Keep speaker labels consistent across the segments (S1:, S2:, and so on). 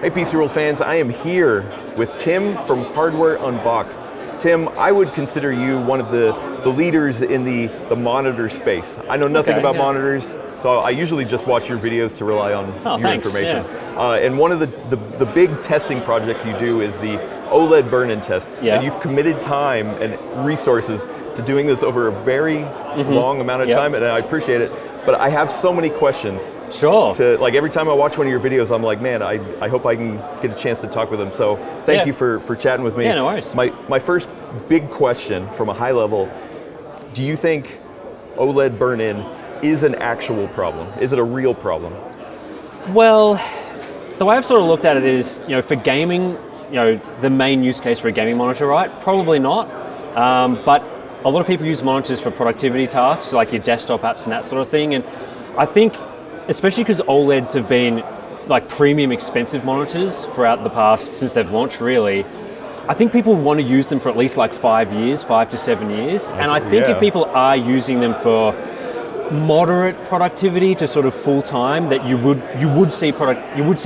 S1: Hey PCWorld fans, I am here with Tim from Hardware Unboxed. Tim, I would consider you one of the leaders in the monitor space. I know nothing about monitors, so I usually just watch your videos to rely on your information. Yeah. And one of the big testing projects you do is the OLED burn-in test. Yeah. And you've committed time and resources to doing this over a very long amount of time, and I appreciate it. But I have so many questions.
S2: Sure.
S1: Like every time I watch one of your videos, I'm like, man, I hope I can get a chance to talk with them. So thank you for chatting with me.
S2: Yeah, no worries.
S1: My first big question from a high level, do you think OLED burn-in is an actual problem? Is it a real problem?
S2: Well, the way I've sort of looked at it is, for gaming, the main use case for a gaming monitor, right? Probably not. But a lot of people use monitors for productivity tasks, like your desktop apps and that sort of thing. And I think, especially because OLEDs have been like premium expensive monitors throughout the past, since they've launched really, I think people want to use them for at least like 5 to 7 years. And I think if people are using them for moderate productivity to sort of full time, that you would see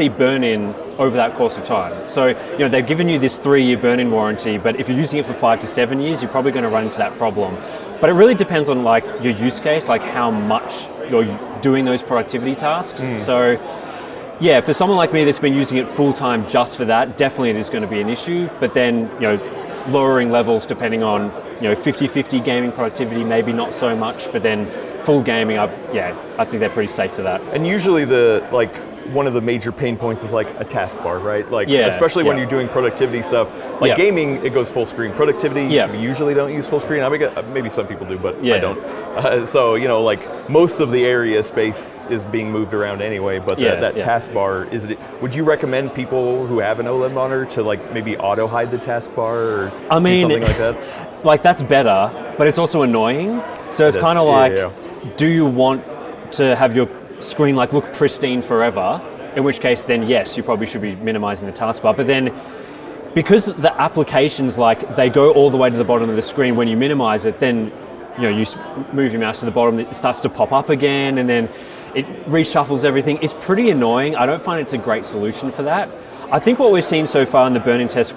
S2: burn-in over that course of time. So they've given you this 3-year burn-in warranty, but if you're using it for 5 to 7 years, you're probably going to run into that problem. But it really depends on like your use case, like how much you're doing those productivity tasks. So yeah, for someone like me that's been using it full time just for that, definitely it is going to be an issue. But then lowering levels depending on 50-50 gaming productivity, maybe not so much, but then full gaming, I think they're pretty safe for that.
S1: And usually one of the major pain points is like a taskbar, right? Like especially when you're doing productivity stuff. Like gaming, it goes full screen. Productivity, we usually don't use full screen. I mean, maybe some people do, but I don't. So like most of the area space is being moved around anyway. But that taskbar, would you recommend people who have an OLED monitor to like maybe auto hide the taskbar or do something like that?
S2: Like that's better, but it's also annoying. So it's kind of like, do you want to have your screen like look pristine forever? In which case, then yes, you probably should be minimizing the taskbar. But then, because the applications they go all the way to the bottom of the screen when you minimize it, then you move your mouse to the bottom, it starts to pop up again, and then it reshuffles everything. It's pretty annoying. I don't find it's a great solution for that. I think what we're seeing so far in the burn-in test,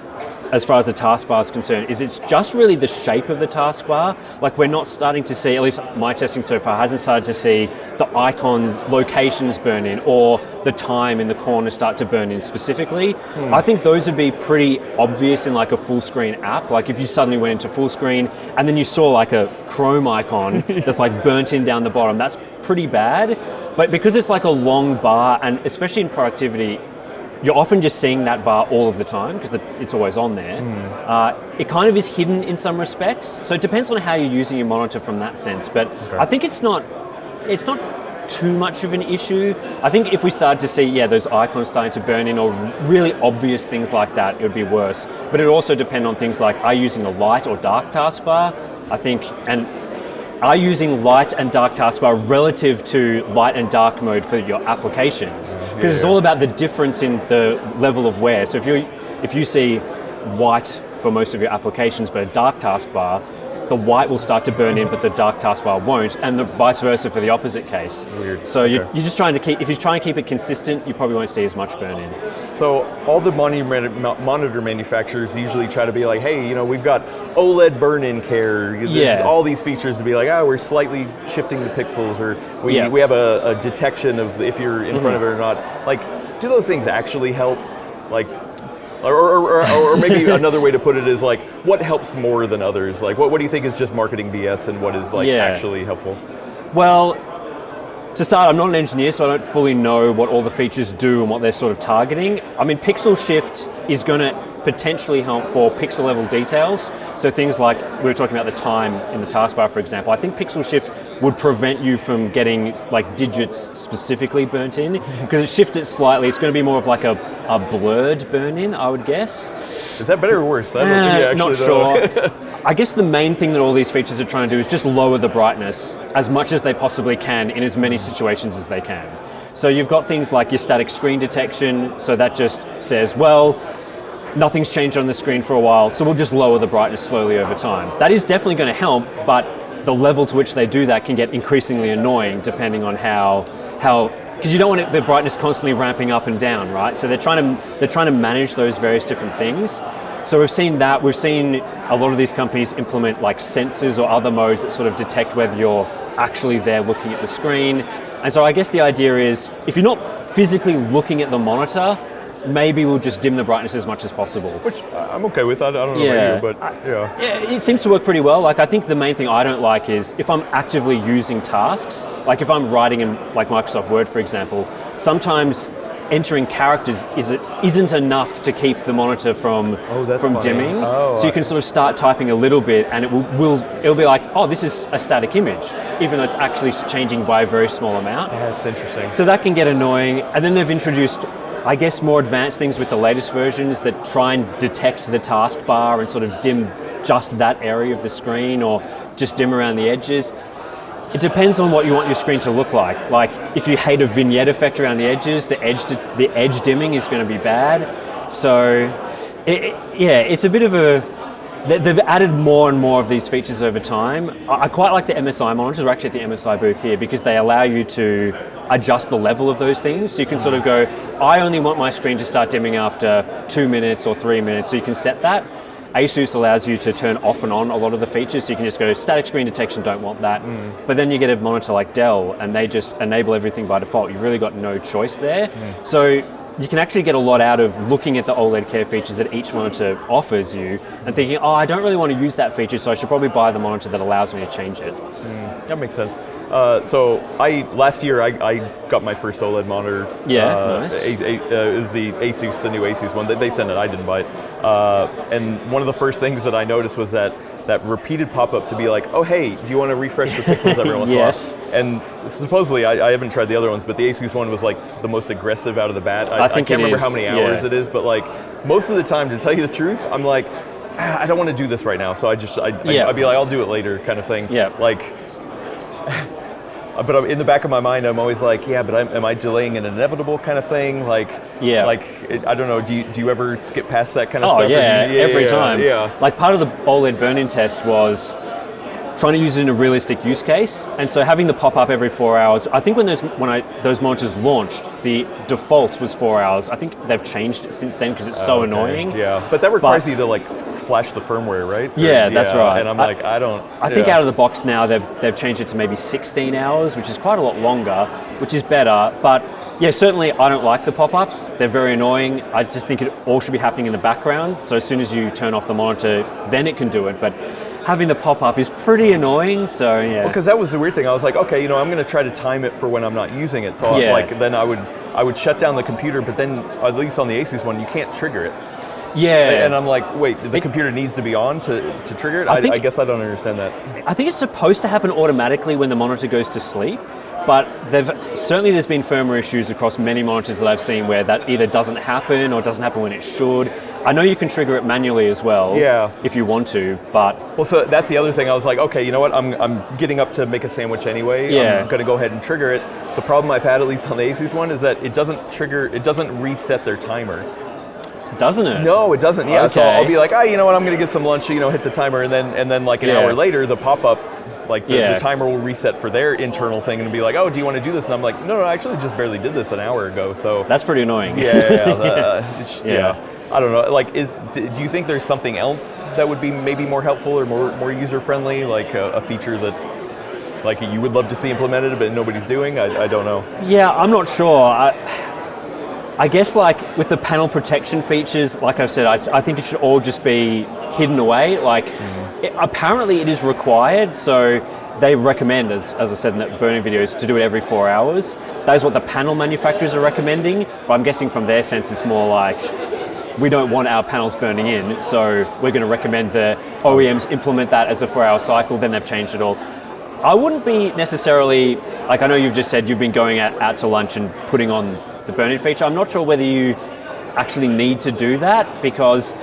S2: as far as the taskbar is concerned, is it's just really the shape of the taskbar. Like we're not starting to see, at least my testing so far hasn't started to see the icons, locations burn in, or the time in the corner start to burn in specifically. I think those would be pretty obvious in like a full screen app. Like if you suddenly went into full screen and then you saw like a Chrome icon that's like burnt in down the bottom, that's pretty bad. But because it's like a long bar, and especially in productivity, you're often just seeing that bar all of the time because it's always on there. It kind of is hidden in some respects. So it depends on how you're using your monitor from that sense. But I think it's not too much of an issue. I think if we started to see, those icons starting to burn in or really obvious things like that, it would be worse. But it would also depend on things like, are you using a light or dark taskbar? I think, and are you using light and dark taskbar relative to light and dark mode for your applications? Because it's all about the difference in the level of wear. So if you see white for most of your applications but a dark taskbar, the white will start to burn in but the dark taskbar won't, and the vice versa for the opposite case.
S1: Weird.
S2: So you're just trying to if you try and keep it consistent, you probably won't see as much burn in.
S1: So all the monitor manufacturers usually try to be like, hey, we've got OLED burn-in care. All these features to be like, we're slightly shifting the pixels, or we have a detection of if you're in front of it or not. Like, do those things actually help? Like, or maybe another way to put it is like, what helps more than others? Like, what do you think is just marketing BS and what is like actually helpful?
S2: Well, to start, I'm not an engineer, so I don't fully know what all the features do and what they're sort of targeting. I mean, pixel shift is going to potentially help for pixel level details. So things like, we were talking about the time in the taskbar, for example. I think pixel shift would prevent you from getting like digits specifically burnt in, because it shifted slightly. It's going to be more of like a blurred burn in, I would guess.
S1: Is that better or worse? I don't
S2: not sure. I guess the main thing that all these features are trying to do is just lower the brightness as much as they possibly can in as many situations as they can. So you've got things like your static screen detection. So that just says, well, nothing's changed on the screen for a while, so we'll just lower the brightness slowly over time. That is definitely going to help, but the level to which they do that can get increasingly annoying depending on how because you don't want the brightness constantly ramping up and down, right? So they're trying to manage those various different things. So we've seen that. We've seen a lot of these companies implement like sensors or other modes that sort of detect whether you're actually there looking at the screen. And so I guess the idea is, if you're not physically looking at the monitor, maybe we'll just dim the brightness as much as possible.
S1: Which I'm okay with. I don't know about you, but yeah.
S2: Yeah, it seems to work pretty well. Like, I think the main thing I don't like is if I'm actively using tasks, like if I'm writing in like Microsoft Word, for example, sometimes entering characters isn't enough to keep the monitor from dimming. So you can sort of start typing a little bit, and it'll be like, oh, this is a static image, even though it's actually changing by a very small amount.
S1: That's interesting.
S2: So that can get annoying. And then they've introduced, I guess, more advanced things with the latest versions that try and detect the taskbar and sort of dim just that area of the screen, or just dim around the edges. It depends on what you want your screen to look like. Like, if you hate a vignette effect around the edges, the edge dimming is going to be bad. So, it's a bit of a... They've added more and more of these features over time. I quite like the MSI monitors. We're actually at the MSI booth here because they allow you to adjust the level of those things. So you can sort of go, I only want my screen to start dimming after 2 minutes or 3 minutes. So you can set that. Asus allows you to turn off and on a lot of the features. So you can just go static screen detection, don't want that. But then you get a monitor like Dell and they just enable everything by default. You've really got no choice there. So you can actually get a lot out of looking at the OLED care features that each monitor offers you and thinking, oh, I don't really want to use that feature, so I should probably buy the monitor that allows me to change it.
S1: That makes sense. So last year I got my first OLED monitor.
S2: Nice.
S1: It was the new Asus one. They sent it, I didn't buy it. And one of the first things that I noticed was that repeated pop-up to be like, oh hey, do you want to refresh the pixels every once in a while? And supposedly, I haven't tried the other ones, but the Asus one was like the most aggressive out of the bat. I can't remember how many hours it is, but like most of the time, to tell you the truth, I'm like, I don't want to do this right now. So I'd be like, I'll do it later kind of thing. Like, but in the back of my mind, I'm always like, but am I delaying an inevitable kind of thing? Like, I don't know. Do you ever skip past that kind of stuff?
S2: Every time. Like, part of the OLED burn-in test was trying to use it in a realistic use case, and so having the pop up every 4 hours. I think when those monitors launched, the default was 4 hours. I think they've changed it since then because it's so annoying.
S1: But that requires you to like flash the firmware, right?
S2: That's right.
S1: And I'm like, I don't.
S2: I think out of the box now they've changed it to maybe 16 hours, which is quite a lot longer, which is better. But yeah, certainly I don't like the pop-ups. They're very annoying. I just think it all should be happening in the background. So as soon as you turn off the monitor, then it can do it. But having the pop-up is pretty annoying, so yeah.
S1: Because that was the weird thing. I was like, okay, I'm going to try to time it for when I'm not using it. So then I would shut down the computer, but then at least on the Asus one, you can't trigger it. And I'm like, wait, the computer needs to be on to trigger it? I guess I don't understand that.
S2: I think it's supposed to happen automatically when the monitor goes to sleep, but there's been firmware issues across many monitors that I've seen where that either doesn't happen or doesn't happen when it should. I know you can trigger it manually as well, if you want to, but...
S1: Well, so that's the other thing. I was like, okay, you know what? I'm getting up to make a sandwich anyway. I'm going to go ahead and trigger it. The problem I've had, at least on the Asus one, is that it doesn't reset their timer.
S2: Doesn't it?
S1: No, it doesn't. Yeah, so I'll be like, you know what? I'm going to get some lunch. Hit the timer, and then like an hour later, the pop-up, like the timer will reset for their internal thing, and be like, oh, do you want to do this? And I'm like, no, I actually just barely did this an hour ago. So
S2: that's pretty annoying.
S1: I don't know. Like, do you think there's something else that would be maybe more helpful or more user friendly, like a feature that, like, you would love to see implemented but nobody's doing? I don't know.
S2: Yeah, I'm not sure. I guess, like, with the panel protection features, like I said, I think it should all just be hidden away. Like, apparently it is required, so they recommend, as I said in that burning videos, to do it every 4 hours. That is what the panel manufacturers are recommending, but I'm guessing from their sense it's more like, we don't want our panels burning in, so we're going to recommend the OEMs implement that as a 4-hour cycle, then they've changed it all. I wouldn't be necessarily, like, I know you've just said you've been going out to lunch and putting on the burn-in feature. I'm not sure whether you actually need to do that, because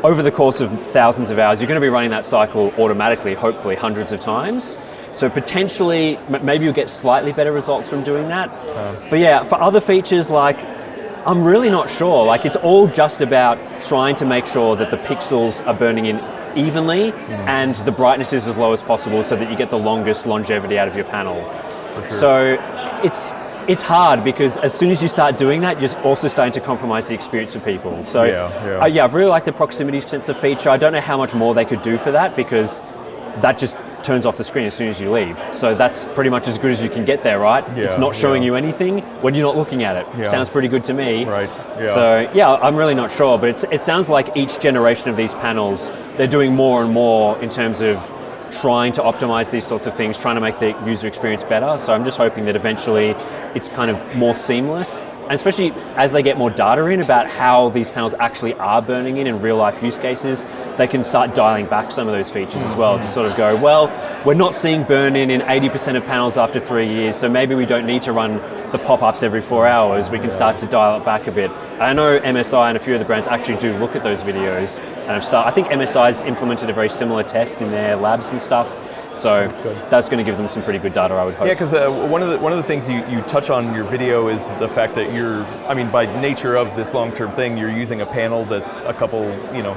S2: over the course of thousands of hours, you're going to be running that cycle automatically, hopefully hundreds of times. So potentially, maybe you'll get slightly better results from doing that. But yeah, for other features, like, I'm really not sure. Like, it's all just about trying to make sure that the pixels are burning in evenly and the brightness is as low as possible so that you get the longest longevity out of your panel.
S1: For sure.
S2: So it's hard because as soon as you start doing that, you're also starting to compromise the experience for people. So I've really liked the proximity sensor feature. I don't know how much more they could do for that because that just turns off the screen as soon as you leave. So that's pretty much as good as you can get there, right?
S1: Yeah,
S2: it's not showing you anything when you're not looking at it.
S1: Yeah.
S2: Sounds pretty good to me.
S1: Right. Yeah.
S2: So yeah, I'm really not sure, but it sounds like each generation of these panels, they're doing more and more in terms of trying to optimize these sorts of things, trying to make the user experience better. So I'm just hoping that eventually it's kind of more seamless, and especially as they get more data in about how these panels actually are burning in real life use cases, they can start dialing back some of those features as well to sort of go, well, we're not seeing burn in 80% of panels after 3 years, so maybe we don't need to run the pop-ups every 4 hours, we can start to dial it back a bit. I know MSI and a few of the brands actually do look at those videos and I think MSI's implemented a very similar test in their labs and stuff. So that's going to give them some pretty good data, I would hope.
S1: Yeah, because one of the things you touch on in your video is the fact that by nature of this long-term thing, you're using a panel that's a couple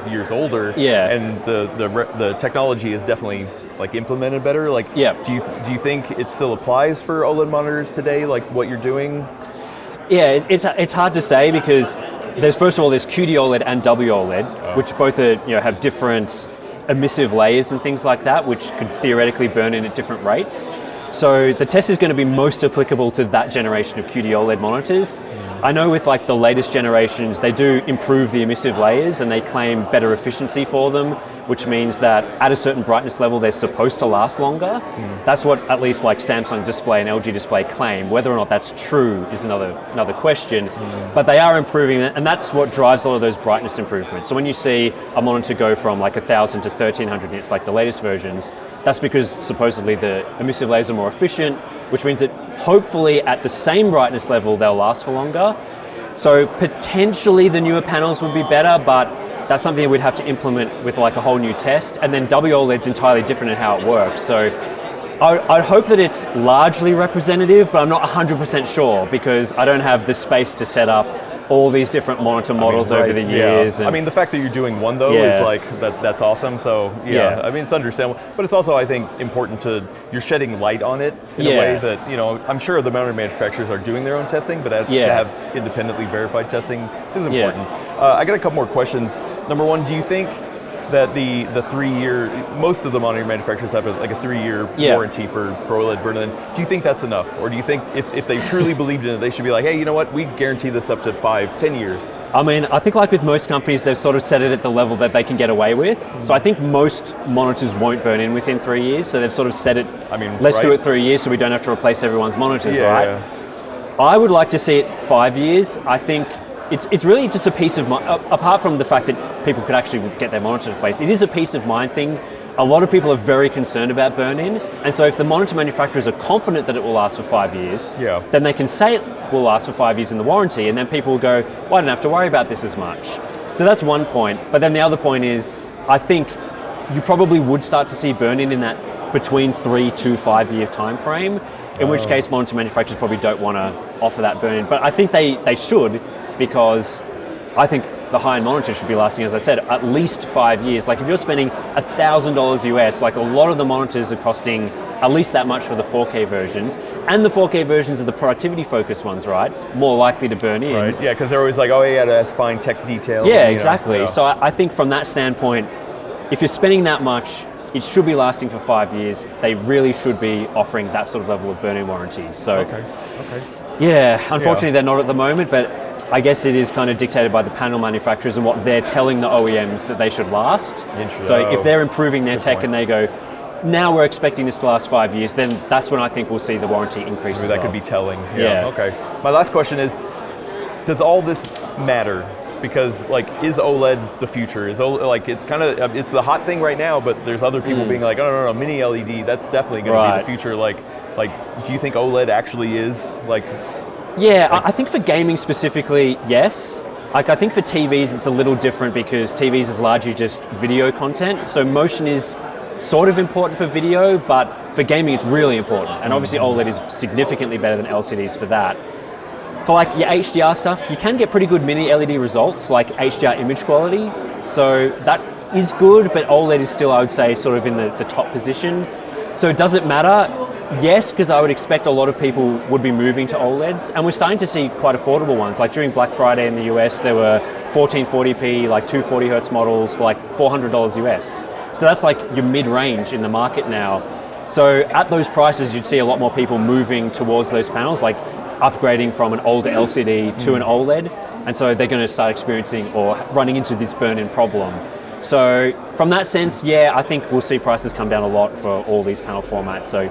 S1: years older.
S2: Yeah.
S1: And the technology is definitely like implemented better. Like, do you think it still applies for OLED monitors today? Like what you're doing?
S2: Yeah, it's hard to say because there's first of all there's QD OLED and WOLED, which both are have different emissive layers and things like that, which could theoretically burn in at different rates. So the test is going to be most applicable to that generation of QD OLED monitors. I know with like the latest generations, they do improve the emissive layers and they claim better efficiency for them, which means that at a certain brightness level, they're supposed to last longer. That's what at least like Samsung Display and LG Display claim. Whether or not that's true is another question, but they are improving it, and that's what drives a lot of those brightness improvements. So when you see a monitor go from like 1,000 to 1,300 nits, like the latest versions, that's because supposedly the emissive layers are more efficient, which means that hopefully at the same brightness level, they'll last for longer. So potentially the newer panels would be better, but that's something that we'd have to implement with like a whole new test. And then WOLED's entirely different in how it works. So I'd hope that it's largely representative, but I'm not 100% sure because I don't have the space to set up all these different monitor models over the years.
S1: Yeah. The fact that you're doing one though is like, that's awesome. So it's understandable, but it's also, I think, important you're shedding light on it in a way that, I'm sure the monitor manufacturers are doing their own testing, but to have independently verified testing is important. I got a couple more questions. Number one, do you think that the 3-year, most of the monitor manufacturers have like a 3-year warranty for OLED burn-in. Do you think that's enough? Or do you think if they truly believed in it, they should be like, hey, you know what, we guarantee this up to 5-10 years?
S2: I think like with most companies, they've sort of set it at the level that they can get away with. So I think most monitors won't burn in within 3 years. So they've sort of set it, let's do it 3 years so we don't have to replace everyone's monitors, right? Yeah. I would like to see it 5 years. I think it's really just a peace of mind, apart from the fact that people could actually get their monitors replaced, it is a peace of mind thing. A lot of people are very concerned about burn-in, and so if the monitor manufacturers are confident that it will last for 5 years, then they can say it will last for 5 years in the warranty, and then people will go, well, I don't have to worry about this as much. So that's one point, but then the other point is, I think you probably would start to see burn-in in that between 3 to 5 year time frame, in which case monitor manufacturers probably don't want to offer that burn-in, but I think they should, because I think the high-end monitor should be lasting, as I said, at least 5 years. Like if you're spending $1,000 US, like a lot of the monitors are costing at least that much for the 4K versions, and the 4K versions are the productivity-focused ones, right? More likely to burn in.
S1: Right. Yeah, because they're always like, oh yeah, that's fine text detail.
S2: Yeah, exactly. So I think from that standpoint, if you're spending that much, it should be lasting for 5 years. They really should be offering that sort of level of burn-in warranty. So, yeah, unfortunately they're not at the moment, but I guess it is kind of dictated by the panel manufacturers and what they're telling the OEMs that they should last. So if they're improving their tech and they go, now we're expecting this to last 5 years, then that's when I think we'll see the warranty increase.
S1: Maybe that could be telling. Yeah. Okay. My last question is, does all this matter? Because like, is OLED the future? Is OLED, like, it's kind of, it's the hot thing right now, but there's other people being like, oh no, mini LED, that's definitely going to be the future. Like, do you think OLED actually is like?
S2: Yeah, I think for gaming specifically, yes. Like I think for TVs it's a little different because TVs is largely just video content. So motion is sort of important for video, but for gaming it's really important. And obviously OLED is significantly better than LCDs for that. For like your HDR stuff, you can get pretty good mini LED results, like HDR image quality. So that is good, but OLED is still, I would say, sort of in the top position. So does it matter? Yes, because I would expect a lot of people would be moving to OLEDs, and we're starting to see quite affordable ones. Like during Black Friday in the US, there were 1440p, like 240 hertz models for like $400 US. So that's like your mid-range in the market now. So at those prices, you'd see a lot more people moving towards those panels, like upgrading from an older LCD to an OLED, and so they're going to start experiencing or running into this burn-in problem. So from that sense, yeah, I think we'll see prices come down a lot for all these panel formats. So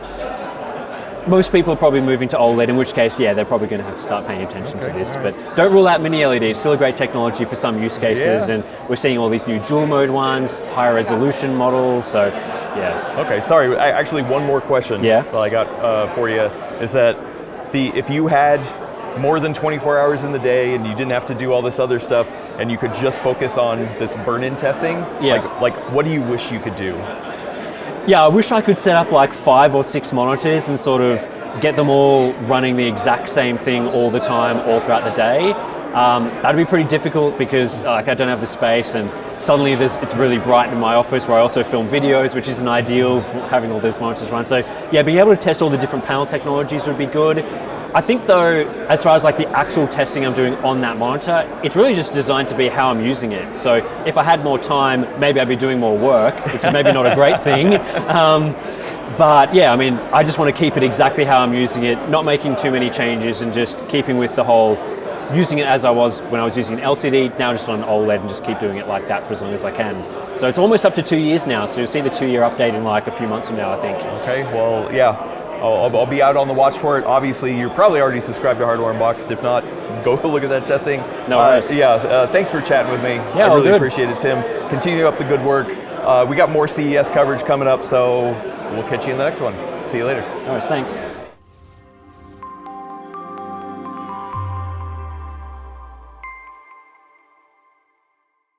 S2: most people are probably moving to OLED, in which case, yeah, they're probably going to have to start paying attention to this. But don't rule out mini LED. It's still a great technology for some use cases, and we're seeing all these new dual mode ones, higher resolution models. So, yeah.
S1: Okay, sorry. Actually, one more question that I got for you is that if you had more than 24 hours in the day and you didn't have to do all this other stuff and you could just focus on this burn-in testing, like what do you wish you could do?
S2: Yeah, I wish I could set up like 5 or 6 monitors and sort of get them all running the exact same thing all the time, all throughout the day. That'd be pretty difficult because I don't have the space, and suddenly it's really bright in my office where I also film videos, which isn't ideal for having all those monitors run. So yeah, being able to test all the different panel technologies would be good. I think though, as far as like the actual testing I'm doing on that monitor, it's really just designed to be how I'm using it. So if I had more time, maybe I'd be doing more work, which is maybe not a great thing. But yeah, I mean, I just want to keep it exactly how I'm using it, not making too many changes, and just keeping with the whole using it as I was when I was using an LCD, now just on an OLED, and just keep doing it like that for as long as I can. So it's almost up to 2 years now, so you'll see the 2-year update in like a few months from now, I think.
S1: Okay, well, yeah. I'll be out on the watch for it. Obviously, you're probably already subscribed to Hardware Unboxed. If not, go look at that testing.
S2: No worries.
S1: Thanks for chatting with me.
S2: Yeah,
S1: I really
S2: good.
S1: appreciate it, Tim. Continue up the good work. We got more CES coverage coming up, so we'll catch you in the next one. See you later.
S2: All right, thanks.